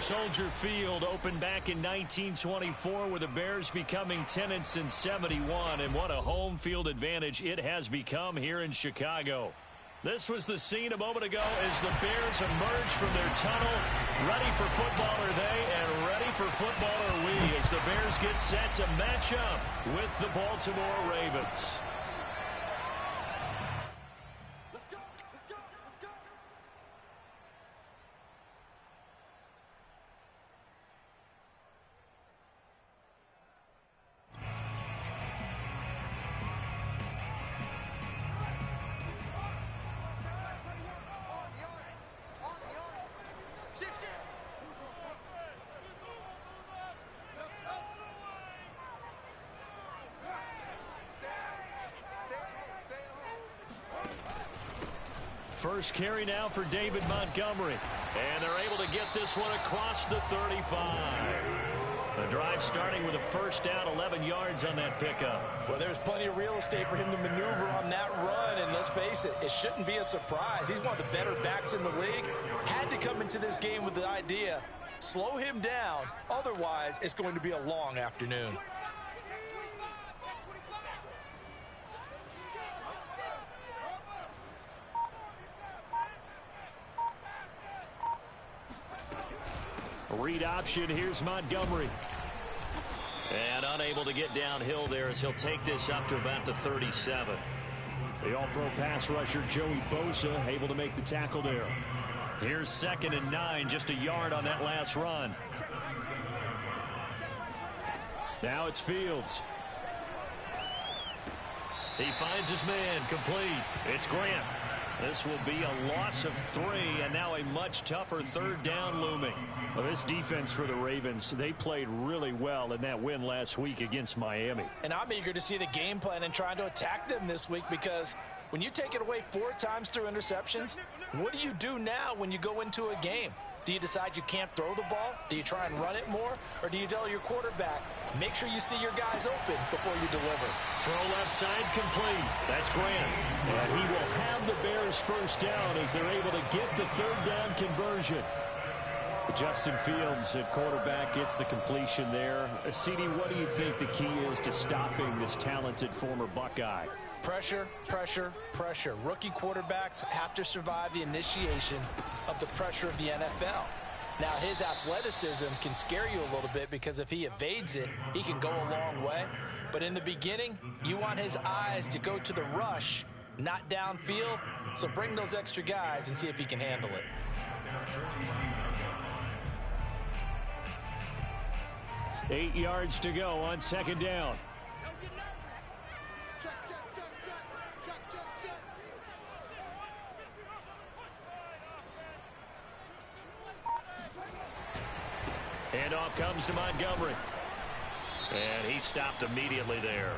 Soldier Field opened back in 1924 with the Bears becoming 10-71, and what a home field advantage it has become here in Chicago. This was the scene a moment ago as the Bears emerged from their tunnel. Ready for football are they, and ready for football are we as the Bears get set to match up with the Baltimore Ravens. First carry now for David Montgomery. And they're able to get this one across the 35. The drive starting with a first down, 11 yards on that pickup. Well, there's plenty of real estate for him to maneuver on that run. And let's face it, it shouldn't be a surprise. He's one of the better backs in the league. Had to come into this game with the idea, slow him down. Otherwise, it's going to be a long afternoon. Read option. Here's Montgomery. And unable to get downhill there as he'll take this up to about the 37. The all-pro pass rusher Joey Bosa able to make the tackle there. Here's 2nd and 9, just a yard on that last run. Now it's Fields. He finds his man, complete. It's Grant. This will be a loss of 3, and now a much tougher third down looming. Well, this defense for the Ravens, they played really well in that win last week against Miami. And I'm eager to see the game plan and trying to attack them this week, because when you take it away 4 times through interceptions, what do you do now when you go into a game? Do you decide you can't throw the ball? Do you try and run it more? Or do you tell your quarterback, make sure you see your guys open before you deliver? Throw left side complete. That's Grant. And he will have the Bears first down as they're able to get the third down conversion. Justin Fields at quarterback gets the completion there. CD, what do you think the key is to stopping this talented former Buckeye? Pressure, pressure, pressure. Rookie quarterbacks have to survive the initiation of the pressure of the NFL. Now, his athleticism can scare you a little bit because if he evades it, he can go a long way. But in the beginning, you want his eyes to go to the rush, not downfield. So bring those extra guys and see if he can handle it. Eight yards to go on 2nd down. Handoff comes to Montgomery. And he stopped immediately there.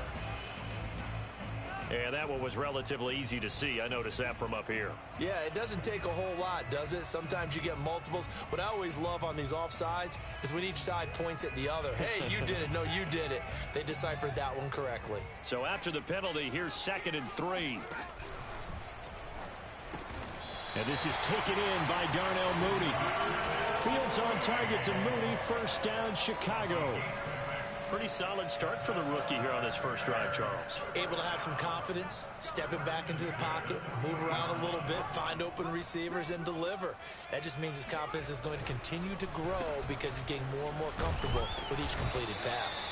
And that one was relatively easy to see. I noticed that from up here. Yeah, it doesn't take a whole lot, does it? Sometimes you get multiples. What I always love on these offsides is when each side points at the other. Hey, you did it. No, you did it. They deciphered that one correctly. So after the penalty, here's 2nd and 3. And this is taken in by Darnell Mooney. Fields on target to Mooney. First down, Chicago. Pretty solid start for the rookie here on his first drive, Charles. Able to have some confidence, stepping back into the pocket, move around a little bit, find open receivers, and deliver. That just means his confidence is going to continue to grow because he's getting more and more comfortable with each completed pass.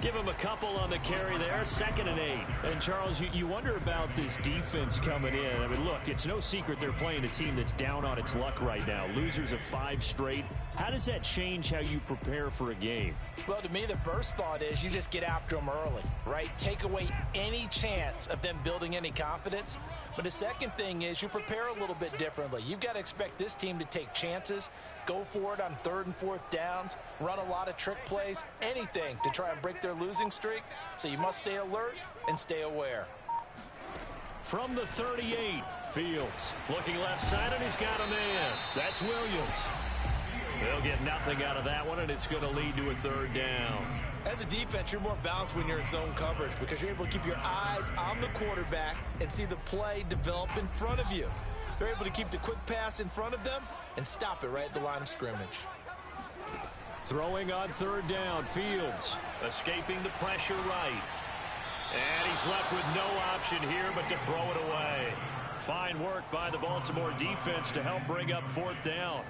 Give him a couple on the carry there, 2nd and 8. And, Charles, you wonder about this defense coming in. I mean, look, it's no secret they're playing a team that's down on its luck right now. Losers of 5 straight. How does that change how you prepare for a game? Well, to me, the first thought is you just get after them early, right? Take away any chance of them building any confidence. But the second thing is you prepare a little bit differently. You've got to expect this team to take chances, go for it on 3rd and 4th downs, run a lot of trick plays, anything to try and break their losing streak. So you must stay alert and stay aware. From the 38, Fields looking left side, and he's got a man. That's Williams. They'll get nothing out of that one, and it's going to lead to a 3rd down. As a defense, you're more balanced when you're in zone coverage because you're able to keep your eyes on the quarterback and see the play develop in front of you. They're able to keep the quick pass in front of them and stop it right at the line of scrimmage. Throwing on third down, Fields escaping the pressure right. And he's left with no option here but to throw it away. Fine work by the Baltimore defense to help bring up fourth down.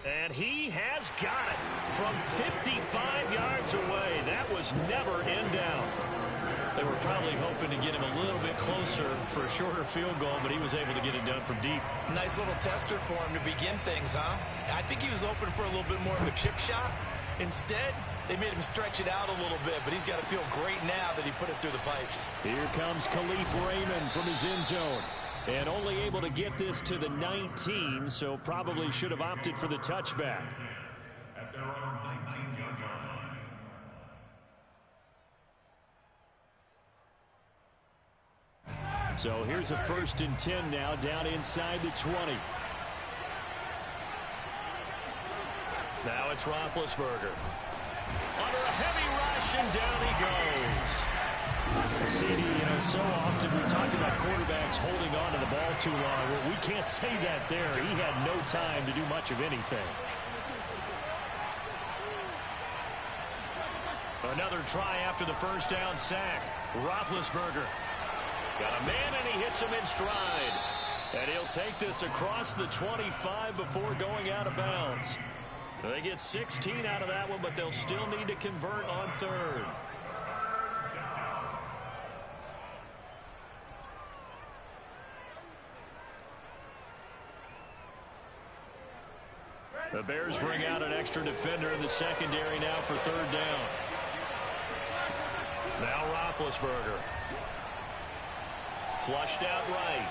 And he has got it from 55 yards away. That was never in down. They were probably hoping to get him a little bit closer for a shorter field goal, but he was able to get it done from deep. Nice little tester for him to begin things, huh? I think he was open for a little bit more of a chip shot. Instead, they made him stretch it out a little bit, but he's got to feel great now that he put it through the pipes. Here comes Khalif Raymond from his end zone. And only able to get this to the 19, so probably should have opted for the touchback. At their own 19-yard line. So here's a 1st and 10 now, down inside the 20. Now it's Roethlisberger. Under a heavy rush, and down he goes. CD, so often we talk about quarterbacks holding on to the ball too long. Well, we can't say that there. He had no time to do much of anything. Another try after the first down sack. Roethlisberger got a man, and he hits him in stride. And he'll take this across the 25 before going out of bounds. They get 16 out of that one, but they'll still need to convert on third. The Bears bring out an extra defender in the secondary now for third down. Now Roethlisberger. Flushed out right.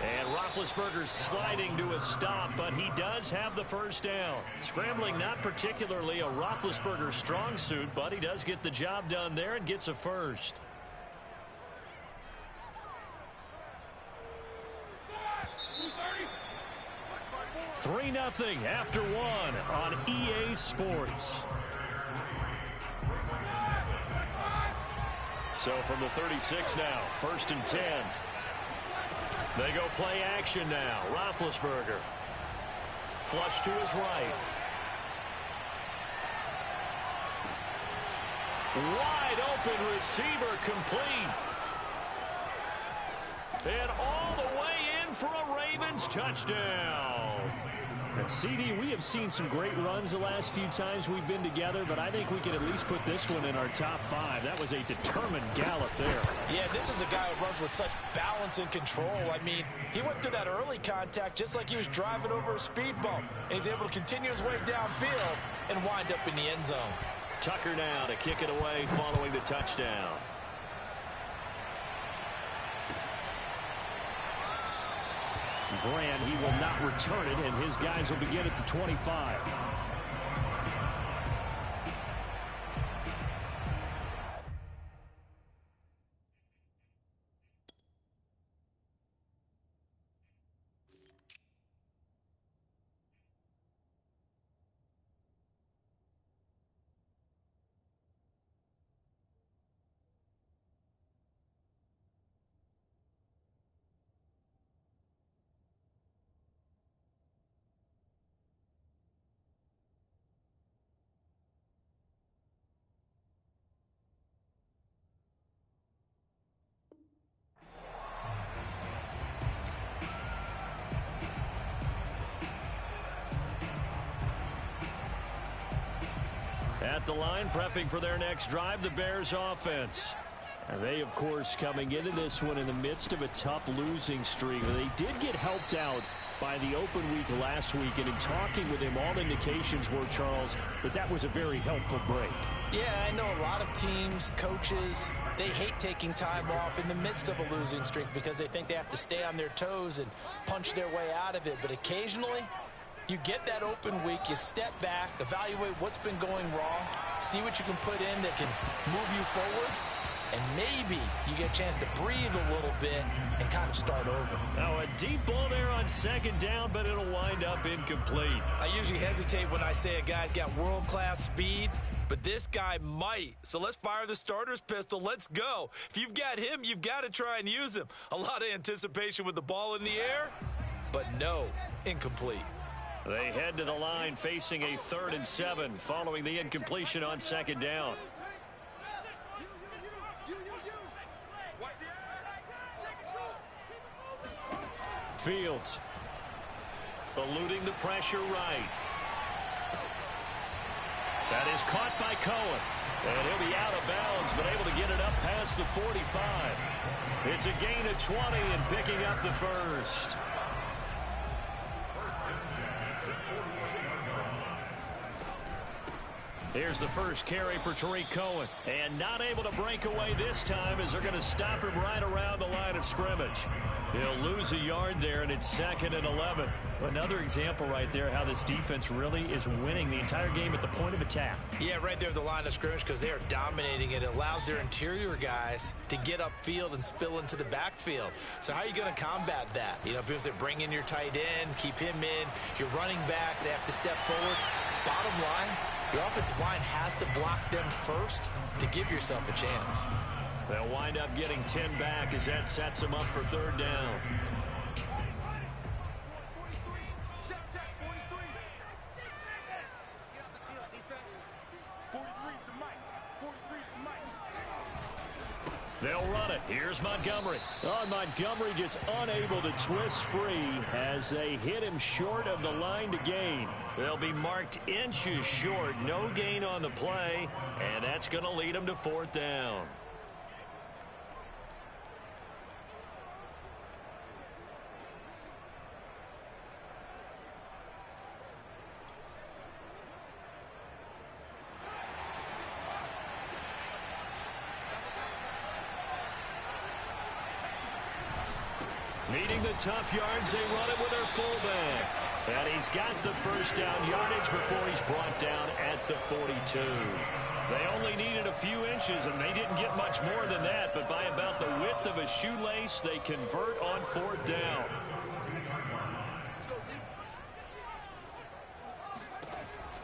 And Roethlisberger sliding to a stop, but he does have the first down. Scrambling not particularly a Roethlisberger strong suit, but he does get the job done there and gets a first. Three 3-0 after one on EA Sports. So from the 36 now, 1st and 10. They go play action now. Roethlisberger. Flush to his right. Wide open receiver complete. And all the way in for a Ravens touchdown. And CD, we have seen some great runs the last few times we've been together, but I think we can at least put this one in our top 5. That was a determined gallop there. Yeah, this is a guy who runs with such balance and control. I mean, he went through that early contact just like he was driving over a speed bump. And he's able to continue his way downfield and wind up in the end zone. Tucker now to kick it away following the touchdown. Grant, he will not return it, and his guys will begin at the 25. At the line, prepping for their next drive, the Bears offense. And they, of course, coming into this one in the midst of a tough losing streak. They did get helped out by the open week last week, and in talking with him, all indications were, Charles, that was a very helpful break. Yeah, I know a lot of teams, coaches, they hate taking time off in the midst of a losing streak because they think they have to stay on their toes and punch their way out of it. But occasionally, you get that open week, you step back, evaluate what's been going wrong, see what you can put in that can move you forward, and maybe you get a chance to breathe a little bit and kind of start over. Now a deep ball there on second down, but it'll wind up incomplete. I usually hesitate when I say a guy's got world-class speed, but this guy might. So let's fire the starter's pistol. Let's go. If you've got him, you've got to try and use him. A lot of anticipation with the ball in the air, but no, incomplete. They head to the line facing a 3rd and 7 following the incompletion on second down. Fields eluding the pressure right. That is caught by Cohen. And he'll be out of bounds, but able to get it up past the 45. It's a gain of 20 and picking up the first. Here's the first carry for Tariq Cohen. And not able to break away this time as they're going to stop him right around the line of scrimmage. He'll lose a yard there, and it's 2nd and 11. Another example right there how this defense really is winning the entire game at the point of attack. Yeah, right there at the line of scrimmage because they are dominating it. It allows their interior guys to get upfield and spill into the backfield. So how are you going to combat that? You know, because they bring in your tight end, keep him in. Your running backs, they have to step forward. Bottom line, your offensive line has to block them first to give yourself a chance. They'll wind up getting 10 back as that sets them up for 3rd down. They'll run it. Here's Montgomery. Oh, Montgomery just unable to twist free as they hit him short of the line to gain. They'll be marked inches short. No gain on the play, and that's going to lead them to 4th down. Needing the tough yards, they run it with their fullback. And he's got the first down yardage before he's brought down at the 42. They only needed a few inches, and they didn't get much more than that. But by about the width of a shoelace, they convert on 4th down.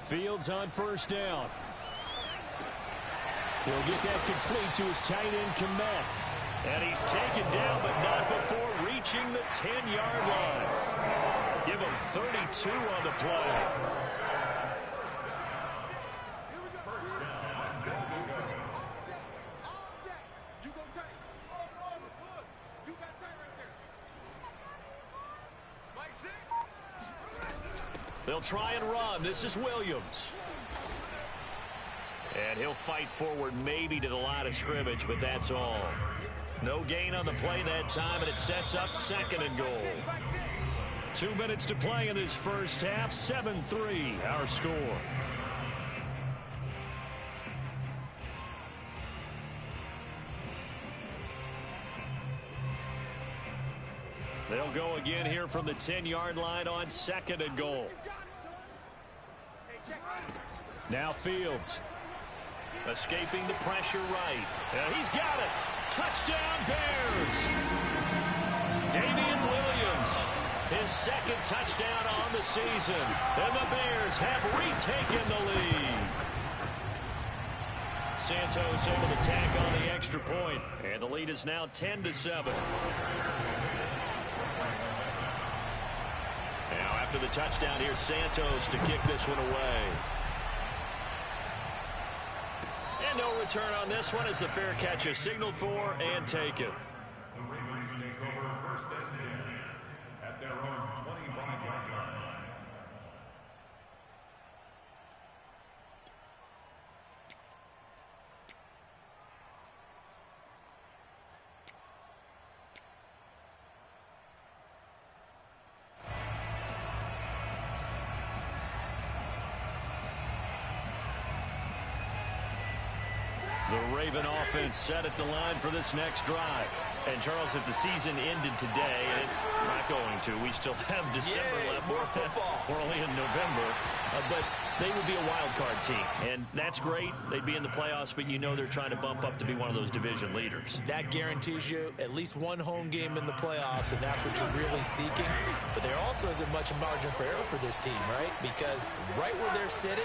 Fields on 1st down. He'll get that complete to his tight end, Kmet. And he's taken down, but not before reaching the 10-yard line. Give him 32 on the play. They'll try and run. This is Williams. And he'll fight forward maybe to the line of scrimmage, but that's all. No gain on the play that time, and it sets up 2nd and goal. 2 minutes to play in this first half. 7-3 our score. They'll go again here from the 10-yard line on 2nd and goal. Now Fields. Escaping the pressure right. And he's got it. Touchdown Bears. Damian Williams. His 2nd touchdown on the season. And the Bears have retaken the lead. Santos able to tack on the extra point. And the lead is now 10-7. Now after the touchdown, here's Santos to kick this one away. And no return on this one as the fair catch is signaled for and taken. The Ravens take over 1st and 10 at their own 25-yard line. The Raven offense set at the line for this next drive. And, Charles, if the season ended today, and it's not going to, we still have December left. More football. We're only in November. But they would be a wild card team, and that's great. They'd be in the playoffs, but you know they're trying to bump up to be one of those division leaders. That guarantees you at least one home game in the playoffs, and that's what you're really seeking. But there also isn't much margin for error for this team, right? Because right where they're sitting,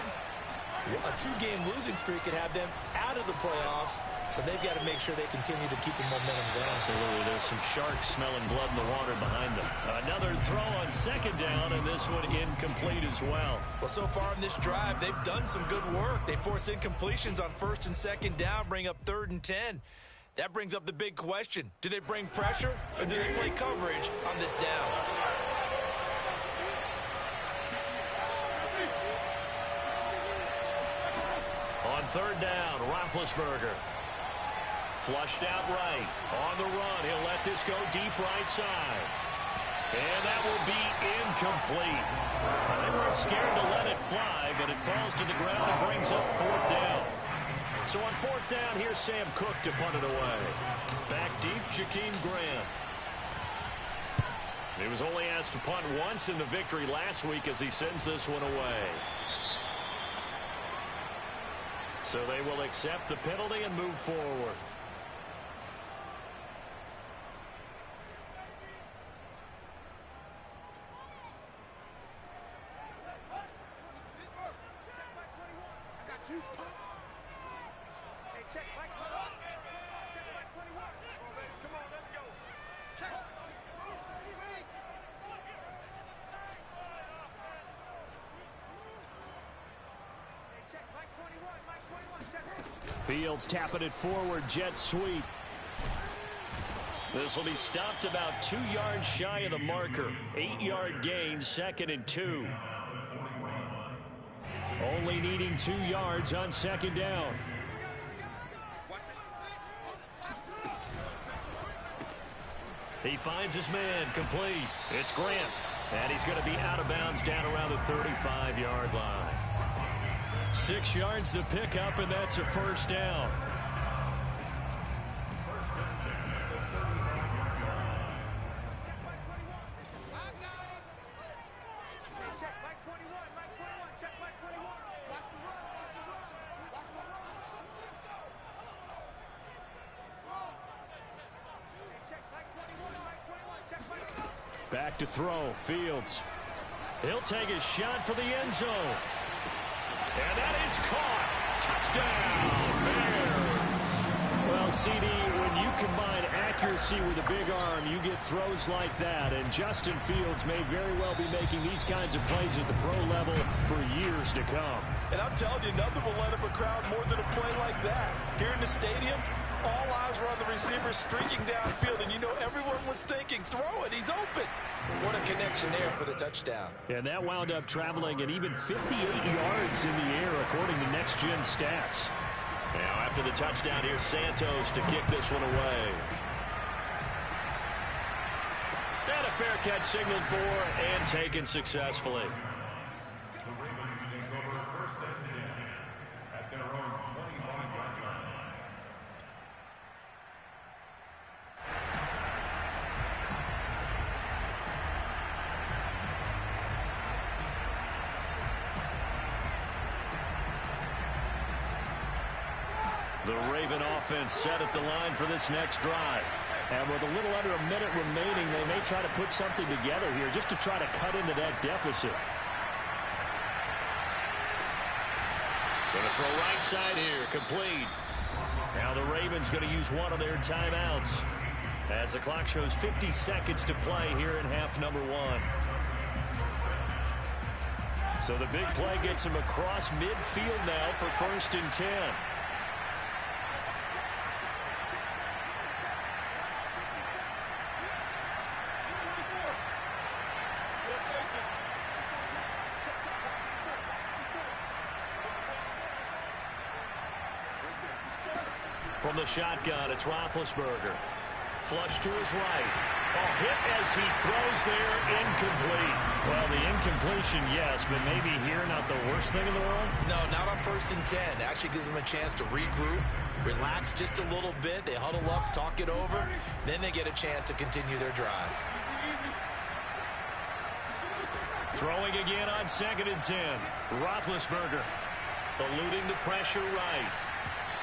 a 2-game losing streak could have them out of the playoffs, so they've got to make sure they continue to keep the momentum down. Absolutely. There's some sharks smelling blood in the water behind them. Another throw on second down, and this one incomplete as well. Well, so far in this drive, they've done some good work. They force incompletions on first and second down, bring up 3rd and 10. That brings up the big question. Do they bring pressure, or do they play coverage on this down? On 3rd down, Roethlisberger. Flushed out right. On the run, he'll let this go deep right side. And that will be incomplete. They weren't scared to let it fly, but it falls to the ground and brings up 4th down. So on 4th down, here's Sam Cook to punt it away. Back deep, Jakeem Grant. He was only asked to punt once in the victory last week as he sends this one away. So they will accept the penalty and move forward. Fields tapping it forward, jet sweep. This will be stopped about 2 yards shy of the marker. 8-yard gain, 2nd and 2. Only needing 2 yards on 2nd down. He finds his man, complete. It's Grant, and he's going to be out of bounds down around the 35-yard line. 6 yards the pickup, and that's a 1st down. Back to throw, Fields. He'll take a shot for the end zone. And that is caught. Touchdown, Bears. Well, CD, when you combine accuracy with a big arm, you get throws like that. And Justin Fields may very well be making these kinds of plays at the pro level for years to come. And I'm telling you, nothing will light up a crowd more than a play like that. Here in the stadium, all eyes were on the receiver streaking downfield, and you know everyone was thinking, throw it, he's open. What a connection there for the touchdown. And that wound up traveling an even 58 yards in the air, according to Next Gen Stats. Now, after the touchdown, here's Santos to kick this one away. And a fair catch signaled for and taken successfully. The Ravens take over 1st and 10 at their own 25-yard line. The Raven offense set at the line for this next drive. And with a little under a minute remaining, they may try to put something together here just to try to cut into that deficit. Going to throw right side here, complete. Now the Ravens going to use one of their timeouts as the clock shows 50 seconds to play here in half number 1. So the big play gets him across midfield now for 1st and 10. From the shotgun, it's Roethlisberger. Flush to his right. Oh, hit as he throws there, incomplete. Well, the incompletion, yes, but maybe here not the worst thing in the world? No, not on 1st and 10. Actually gives them a chance to regroup, relax just a little bit. They huddle up, talk it over. Then they get a chance to continue their drive. Throwing again on 2nd and 10. Roethlisberger eluding the pressure right.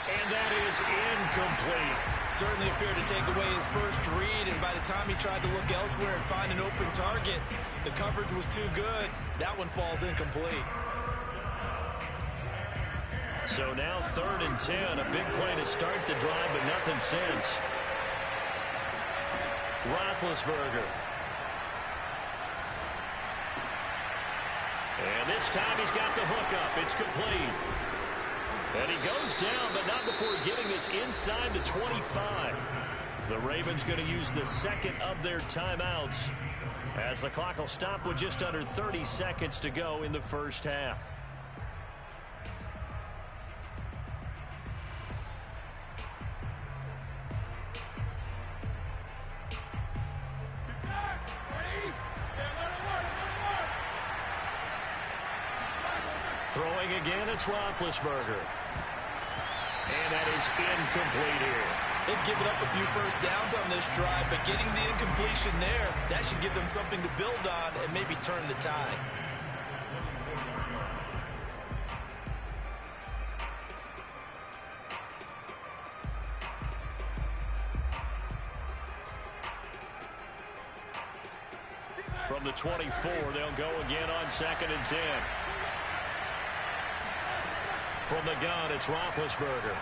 And that is incomplete. Certainly appeared to take away his first read, and by the time he tried to look elsewhere and find an open target, the coverage was too good. That one falls incomplete. So now 3rd and 10. A big play to start the drive, but nothing since. Roethlisberger. And this time he's got the hook up. It's complete. And he goes down, but not before getting this inside the 25. The Ravens going to use the second of their timeouts as the clock will stop with just under 30 seconds to go in the first half. Throwing again, it's Roethlisberger. And that is incomplete here. They've given up a few first downs on this drive, but getting the incompletion there, that should give them something to build on and maybe turn the tide. From the 24, they'll go again on 2nd and 10. From the gun, it's Roethlisberger.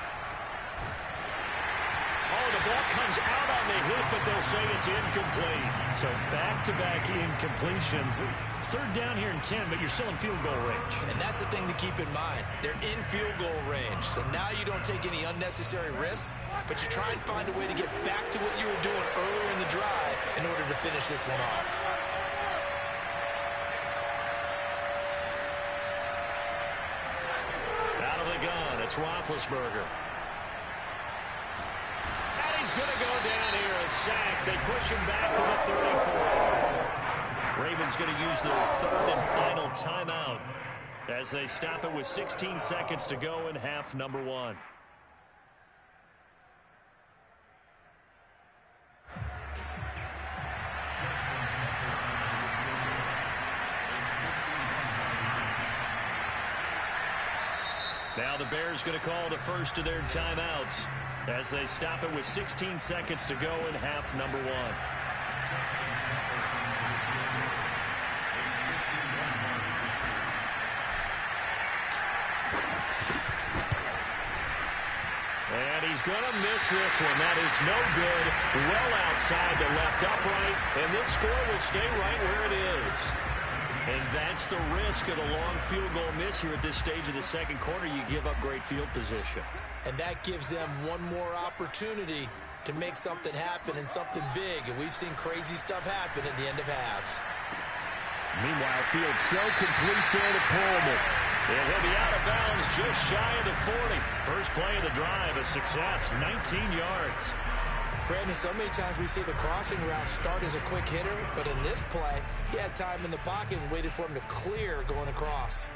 Oh, the ball comes out on the hit, but they'll say it's incomplete. So back-to-back incompletions. 3rd down here in 10, but you're still in field goal range. And that's the thing to keep in mind. They're in field goal range. So now you don't take any unnecessary risks, but you try and find a way to get back to what you were doing earlier in the drive in order to finish this one off. It's Roethlisberger. And he's going to go down here, a sack. They push him back to the 34. Ravens going to use their 3rd and final timeout as they stop it with 16 seconds to go in half number 1. Now the Bears going to call the first of their timeouts as they stop it with 16 seconds to go in half number 1. And he's going to miss this one. That is no good. Well outside the left upright, and this score will stay right where it is. And that's the risk of the long field goal miss here at this stage of the second quarter. You give up great field position. And that gives them one more opportunity to make something happen and something big. And we've seen crazy stuff happen at the end of halves. Meanwhile, field's so complete there to Pullman. And he'll be out of bounds just shy of the 40. First play of the drive, a success, 19 yards. Brandon, so many times we see the crossing route start as a quick hitter, but in this play, he had time in the pocket and waited for him to clear going across.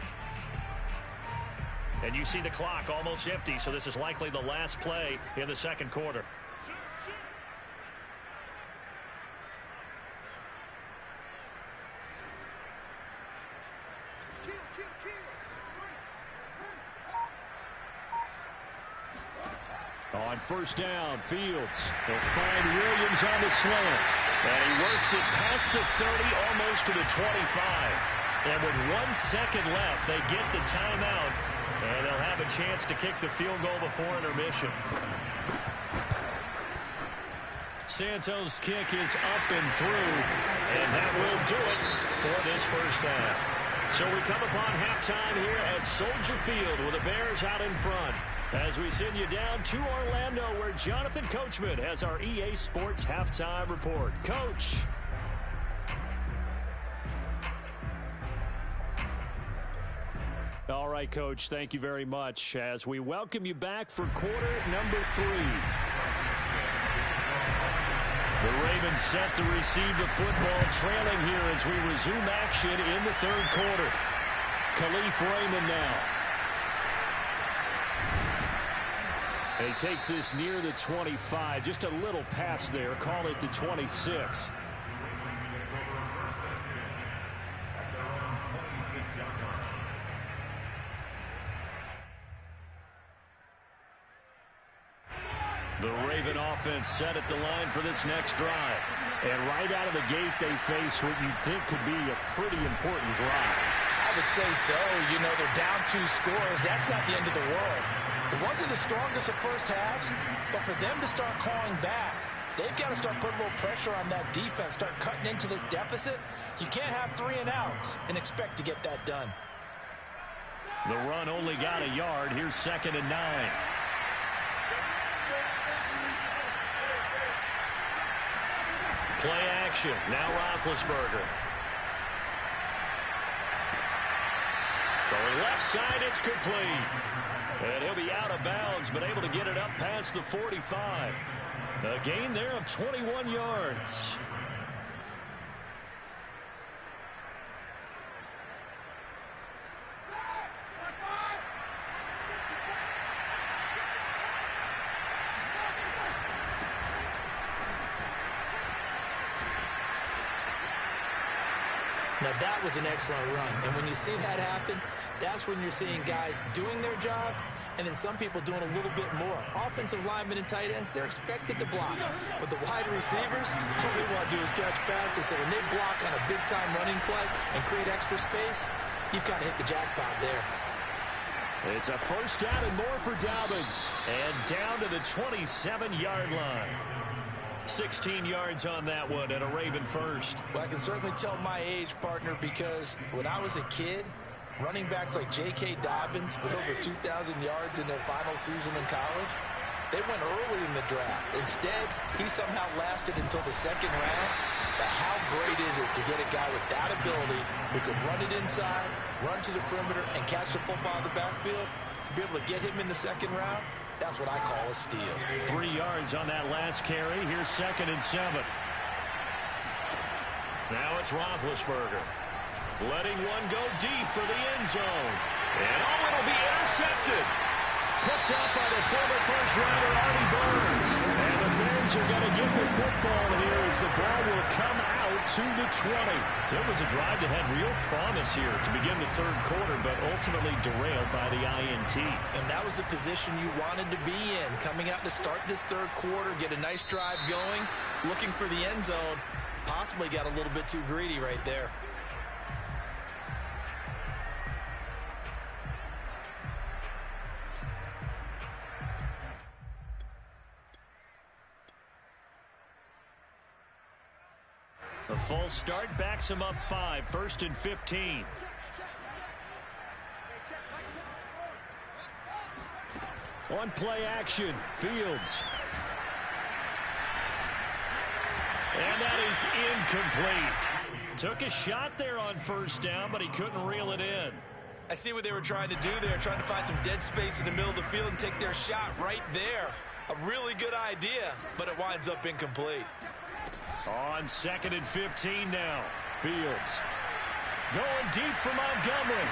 And you see the clock almost empty, so this is likely the last play in the second quarter. On first down, Fields. They'll find Williams on the slant. And he works it past the 30, almost to the 25. And with 1 second left, they get the timeout. And they'll have a chance to kick the field goal before intermission. Santos' kick is up and through. And that will do it for this first half. So we come upon halftime here at Soldier Field with the Bears out in front. As we send you down to Orlando, where Jonathan Coachman has our EA Sports Halftime Report. Coach. All right, Coach, thank you very much as we welcome you back for quarter number 3. The Ravens set to receive the football, trailing here as we resume action in the third quarter. Khalif Raymond now. He takes this near the 25, just a little pass there, call it the 26. The Raven offense set at the line for this next drive. And right out of the gate, they face what you think could be a pretty important drive. I would say so. You know, they're down 2 scores. That's not the end of the world. It wasn't the strongest of first halves, but for them to start clawing back, they've got to start putting a little pressure on that defense, start cutting into this deficit. You can't have 3 and outs and expect to get that done. The run only got a yard. Here's 2nd and 9. Play action. Now Roethlisberger. Throwing left side, it's complete. And he'll be out of bounds, but able to get it up past the 45. A gain there of 21 yards. Now, that was an excellent run. And when you see that happen, that's when you're seeing guys doing their job and then some people doing a little bit more. Offensive linemen and tight ends, they're expected to block. But the wide receivers, all they want to do is catch passes. So when they block on a big-time running play and create extra space, you've kind of hit the jackpot there. It's a first down and more for Dobbins. And down to the 27-yard line. 16 yards on that one and a Raven first. Well, I can certainly tell my age, partner, because when I was a kid, running backs like J.K. Dobbins with over 2,000 yards in their final season in college, they went early in the draft. Instead, he somehow lasted until the 2nd round. But how great is it to get a guy with that ability who can run it inside, run to the perimeter, and catch the football in the backfield? To be able to get him in the 2nd round, that's what I call a steal. 3 yards on that last carry. Here's 2nd and 7. Now it's Roethlisberger. Letting one go deep for the end zone. And it'll be intercepted. Picked up by the former first-rounder Artie Burns. And the Bears are going to get the football here as the ball will come out to the 20. So it was a drive that had real promise here to begin the 3rd quarter, but ultimately derailed by the INT. And that was the position you wanted to be in. Coming out to start this 3rd quarter, get a nice drive going, looking for the end zone. Possibly got a little bit too greedy right there. The false start backs him up 5. 1st and 15. On play action, Fields. And that is incomplete. Took a shot there on 1st down, but he couldn't reel it in. I see what they were trying to do there, trying to find some dead space in the middle of the field and take their shot right there. A really good idea, but it winds up incomplete. On 2nd and 15 now. Fields. Going deep for Montgomery.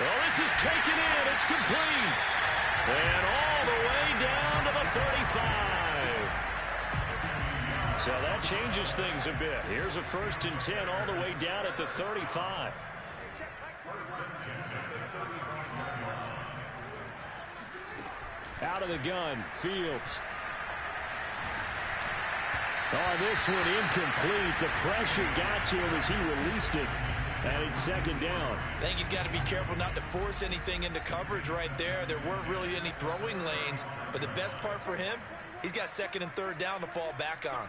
Well, this is taken in. It's complete. And all the way down to the 35. So that changes things a bit. Here's a 1st and 10 all the way down at the 35. Out of the gun, Fields. Oh, this one incomplete. The pressure got to him as he released it. And it's 2nd down. I think he's got to be careful not to force anything into coverage right there. There weren't really any throwing lanes. But the best part for him, he's got 2nd and 3rd down to fall back on.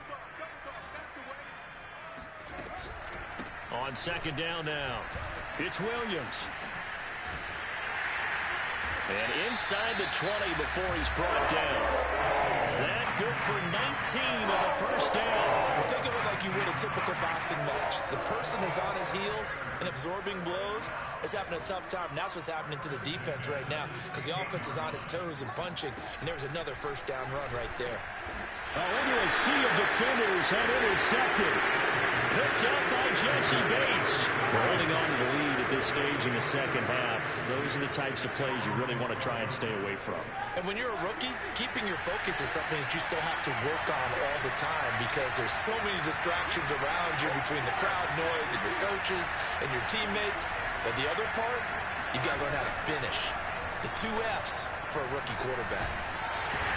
On 2nd down now, it's Williams. And inside the 20 before he's brought down. That good for 19 on the 1st down. Well, think of it like you would a typical boxing match. The person is on his heels and absorbing blows is having a tough time. And that's what's happening to the defense right now because the offense is on his toes and punching. And there was another 1st down run right there. Into a sea of defenders and intercepted. Picked up by Jesse Bates. We're holding on to the lead at this stage in the 2nd half. Those are the types of plays you really want to try and stay away from. And when you're a rookie, keeping your focus is something that you still have to work on all the time because there's so many distractions around you between the crowd noise and your coaches and your teammates. But the other part, you've got to learn how to finish. The 2 F's for a rookie quarterback.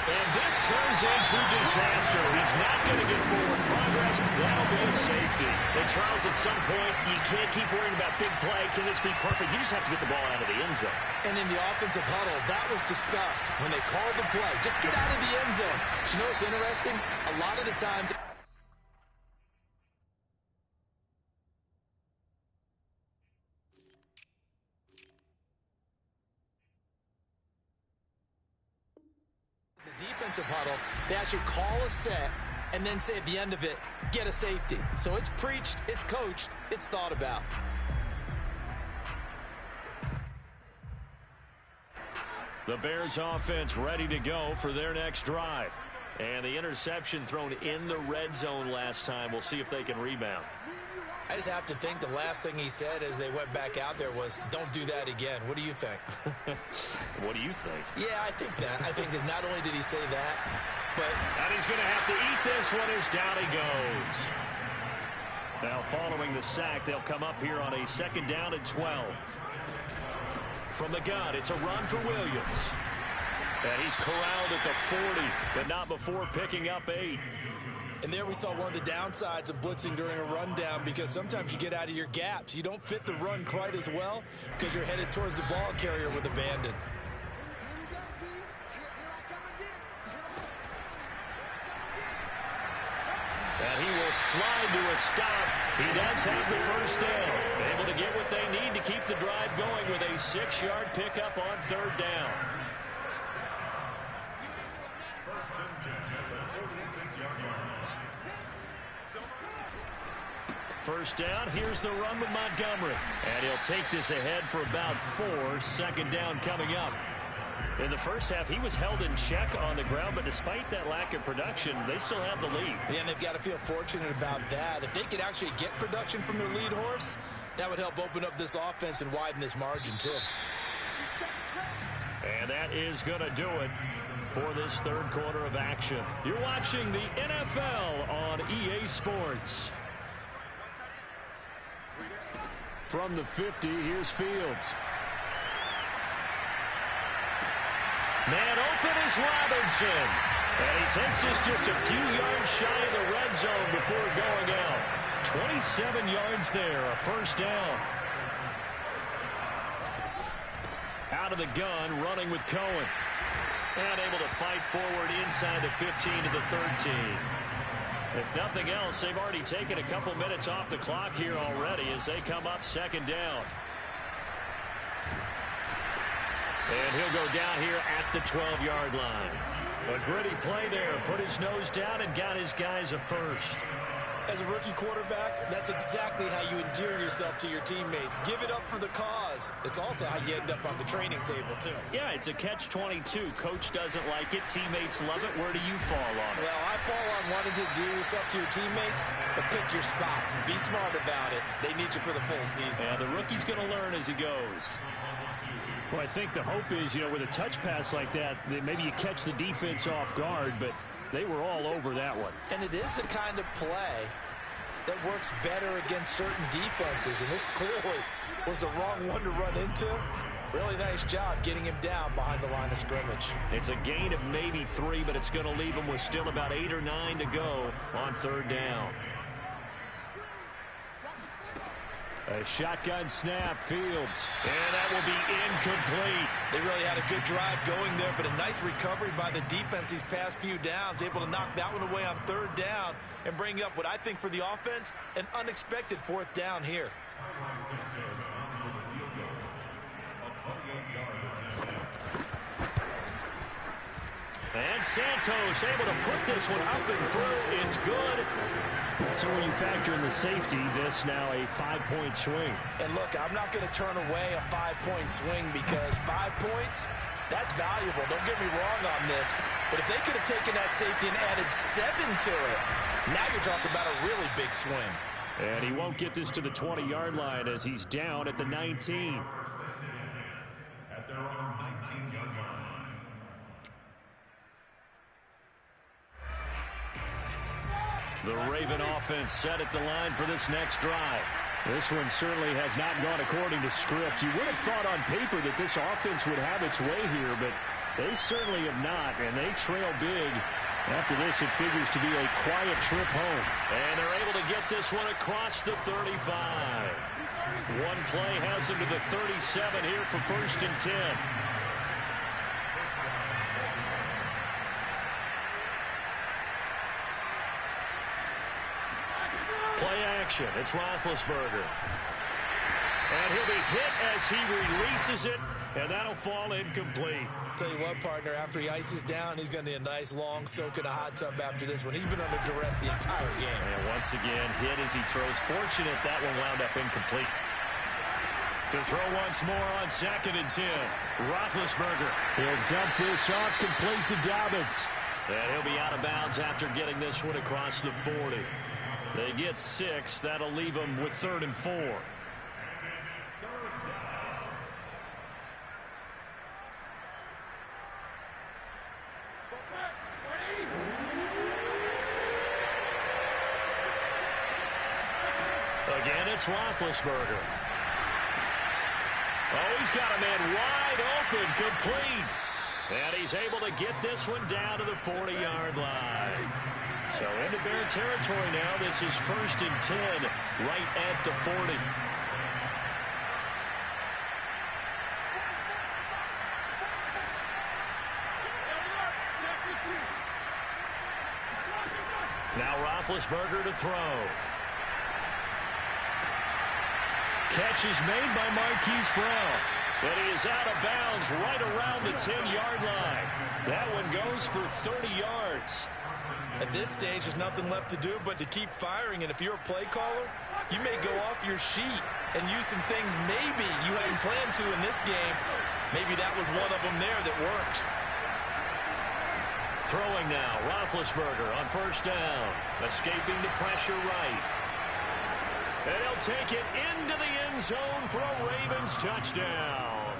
And this turns into disaster. He's not going to get forward progress. That'll be a safety. And Charles, at some point, you can't keep worrying about big play. Can this be perfect? You just have to get the ball out of the end zone. And in the offensive huddle, that was discussed when they called the play. Just get out of the end zone. But you know what's interesting? A lot of the times... defensive huddle, they actually call a set and then say at the end of it, get a safety. So it's preached, it's coached, it's thought about. The Bears offense ready to go for their next drive. And the interception thrown in the red zone last time. We'll see if they can rebound. I just have to think the last thing he said as they went back out there was, don't do that again. What do you think? What do you think? Yeah, I think that. I think that not only did he say that, but... And he's going to have to eat this one as down he goes. Now following the sack, they'll come up here on a 2nd down and 12. From the gun, it's a run for Williams. And he's corralled at the 40, but not before picking up 8. And there we saw one of the downsides of blitzing during a rundown, because sometimes you get out of your gaps. You don't fit the run quite as well because you're headed towards the ball carrier with abandon. And he will slide to a stop. He does have the first down. Able to get what they need to keep the drive going with a 6-yard pickup on 3rd down. First and 10 at the 46-yard line. First down, here's the run with Montgomery. And he'll take this ahead for about 4. 2nd down coming up. In the first half, he was held in check on the ground, but despite that lack of production, they still have the lead. Yeah, and they've got to feel fortunate about that. If they could actually get production from their lead horse, that would help open up this offense and widen this margin, too. And that is going to do it for this 3rd quarter of action. You're watching the NFL on EA Sports. From the 50, here's Fields. Man open is Robinson. And he takes us just a few yards shy of the red zone before going out. 27 yards there, a 1st down. Out of the gun, running with Cohen. And able to fight forward inside the 15 to the 13. If nothing else, they've already taken a couple minutes off the clock here already as they come up 2nd down. And he'll go down here at the 12-yard line. A gritty play there. Put his nose down and got his guys a first. As a rookie quarterback, that's exactly how you endear yourself to your teammates. Give it up for the cause. It's also how you end up on the training table, too. Yeah, it's a catch-22. Coach doesn't like it. Teammates love it. Where do you fall on it? Well, I fall on wanting to endear yourself to your teammates, but pick your spots. Be smart about it. They need you for the full season. Yeah, the rookie's going to learn as he goes. Well, I think the hope is, with a touch pass like that maybe you catch the defense off guard, but they were all over that one. And it is the kind of play that works better against certain defenses, and this clearly was the wrong one to run into. Really nice job getting him down behind the line of scrimmage. It's a gain of maybe 3, but it's going to leave him with still about 8 or 9 to go on 3rd down. A shotgun snap, Fields. And that will be incomplete. They really had a good drive going there, but a nice recovery by the defense these past few downs, able to knock that one away on 3rd down and bring up what I think for the offense, an unexpected 4th down here. And Santos able to put this one up and through. It's good. So when you factor in the safety, this now a 5-point swing. And look, I'm not going to turn away a 5-point swing because 5 points, that's valuable. Don't get me wrong on this. But if they could have taken that safety and added 7 to it, now you're talking about a really big swing. And he won't get this to the 20-yard line as he's down at the 19. At their own 19-yard line. The Raven offense set at the line for this next drive. This one certainly has not gone according to script. You would have thought on paper that this offense would have its way here, but They certainly have not, and they trail big. After this, it figures to be a quiet trip home. And they're able to get this one across the 35. One play has them to the 37 here for 1st and 10. Play action. It's Roethlisberger. And he'll be hit as he releases it, and that'll fall incomplete. Tell you what, partner, after he ices down, he's going to need a nice long soak in a hot tub after this one. He's been under duress the entire game. And once again, hit as he throws. Fortunate that one wound up incomplete. To throw once more on 2nd and 10. Roethlisberger. He'll dump this off complete to Dobbins. And he'll be out of bounds after getting this one across the 40. They get 6. That'll leave them with 3rd and 4. Again, it's Roethlisberger. Oh, he's got a man wide open, complete. And he's able to get this one down to the 40-yard line. So into Bear territory now. This is 1st and 10, right at the 40. Now Roethlisberger to throw. Catch is made by Marquise Brown. And he is out of bounds right around the 10-yard line. That one goes for 30 yards. At this stage, there's nothing left to do but to keep firing. And if you're a play caller, you may go off your sheet and use some things maybe you hadn't planned to in this game. Maybe that was one of them there that worked. Throwing now, Roethlisberger on 1st down. Escaping the pressure right. And he'll take it into the end zone for a Ravens touchdown.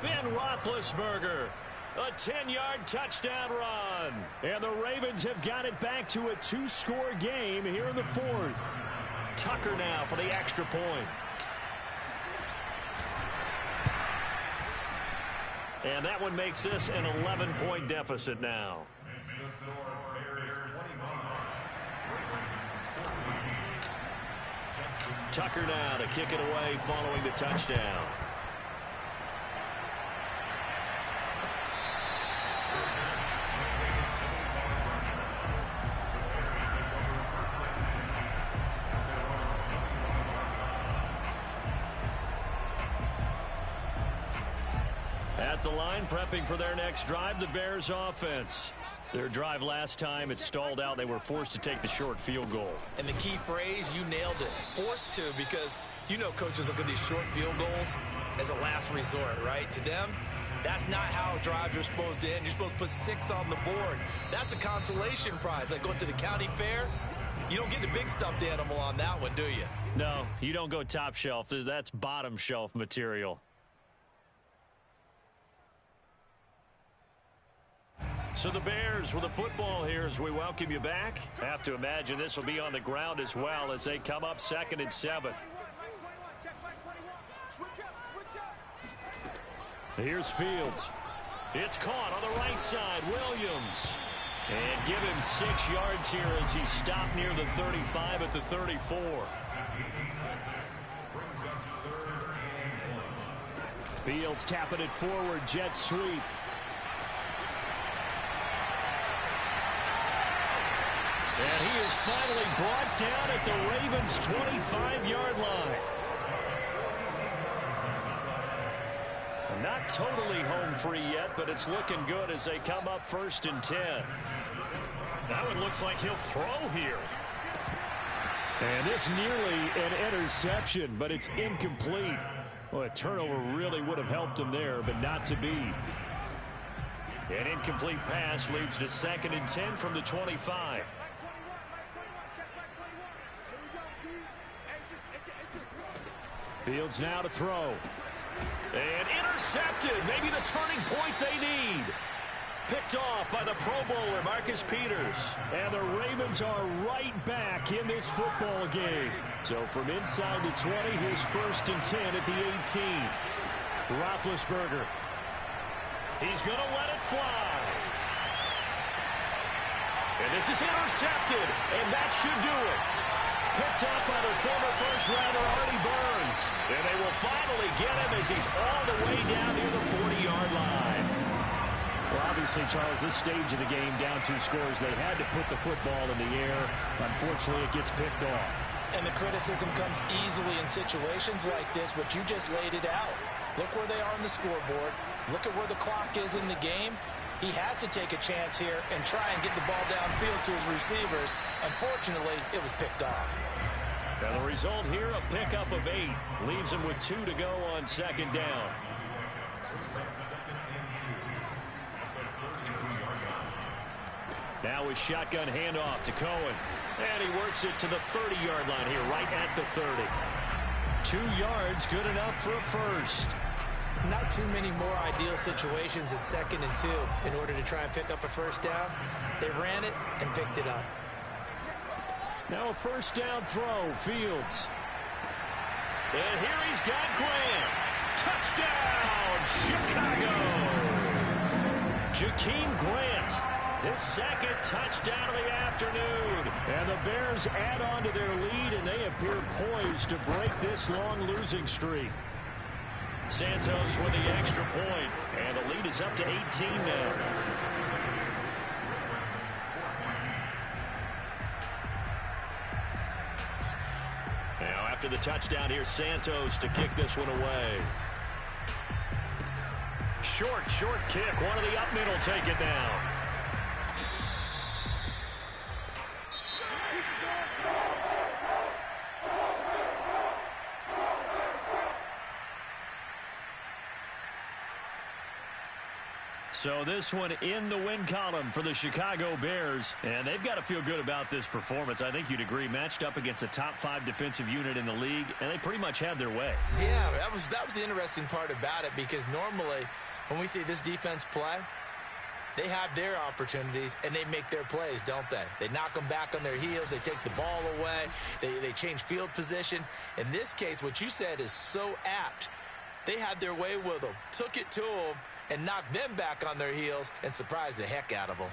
Ben Roethlisberger, a 10-yard touchdown run. And the Ravens have got it back to a 2-score game here in the 4th. Tucker now for the extra point. And that one makes this an 11-point deficit now. Tucker now to kick it away following the touchdown. At the line, prepping for their next drive, the Bears offense. Their drive last time, it stalled out. They were forced to take the short field goal. And the key phrase, you nailed it. Forced to, because you know coaches look at these short field goals as a last resort, right? To them, that's not how drives are supposed to end. You're supposed to put 6 on the board. That's a consolation prize. Like going to the county fair, you don't get the big stuffed animal on that one, do you? No, you don't go top shelf. That's bottom shelf material. So the Bears with the football here as we welcome you back. Have to imagine this will be on the ground as well as they come up 2nd and 7. Here's Fields. It's caught on the right side. Williams. And give him 6 yards here as he stopped near the 35 at the 34. Fields tapping it forward. Jet sweep. And he is finally brought down at the Ravens' 25-yard line. Not totally home free yet, but it's looking good as they come up 1st and 10. That one looks like he'll throw here. And this nearly an interception, but it's incomplete. Well, a turnover really would have helped him there, but not to be. An incomplete pass leads to 2nd and 10 from the 25. Fields now to throw. And intercepted. Maybe the turning point they need. Picked off by the Pro Bowler, Marcus Peters. And the Ravens are right back in this football game. So from inside the 20, here's 1st and 10 at the 18. Roethlisberger. He's going to let it fly. And this is intercepted, and that should do it. Picked up by their former first-rounder, Artie Burns. And they will finally get him as he's all the way down near the 40-yard line. Well, obviously, Charles, this stage of the game, down 2 scores, they had to put the football in the air. Unfortunately, it gets picked off. And the criticism comes easily in situations like this, but you just laid it out. Look where they are on the scoreboard. Look at where the clock is in the game. He has to take a chance here and try and get the ball downfield to his receivers. Unfortunately, it was picked off. And the result here, a pickup of 8. Leaves him with 2 to go on second down. Now a shotgun handoff to Cohen. And he works it to the 30-yard line here, right at the 30. 2 yards, good enough for a first. Not too many more ideal situations at 2nd and 2 in order to try and pick up a first down. They ran it and picked it up. Now a first down throw, Fields. And here he's got Grant. Touchdown, Chicago. Jakeem Grant, his 2nd touchdown of the afternoon. And the Bears add on to their lead, and they appear poised to break this long losing streak. Santos with the extra point, and the lead is up to 18 now. Now after the touchdown, here's Santos to kick this one away. Short kick. One of the up middle take it down. So this one in the win column for the Chicago Bears. And they've got to feel good about this performance. I think you'd agree, matched up against a top 5 defensive unit in the league, and they pretty much had their way. Yeah, that was the interesting part about it, because normally when we see this defense play, they have their opportunities and they make their plays, don't they? They knock them back on their heels. They take the ball away. They change field position. In this case, what you said is so apt. They had their way with them, took it to them, and knocked them back on their heels and surprised the heck out of them.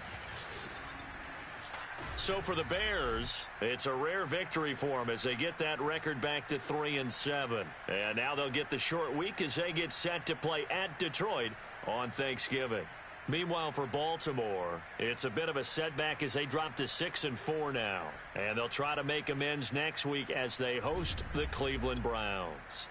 So for the Bears, it's a rare victory for them as they get that record back to 3-7. And now they'll get the short week as they get set to play at Detroit on Thanksgiving. Meanwhile, for Baltimore, it's a bit of a setback as they drop to 6-4 now. And they'll try to make amends next week as they host the Cleveland Browns.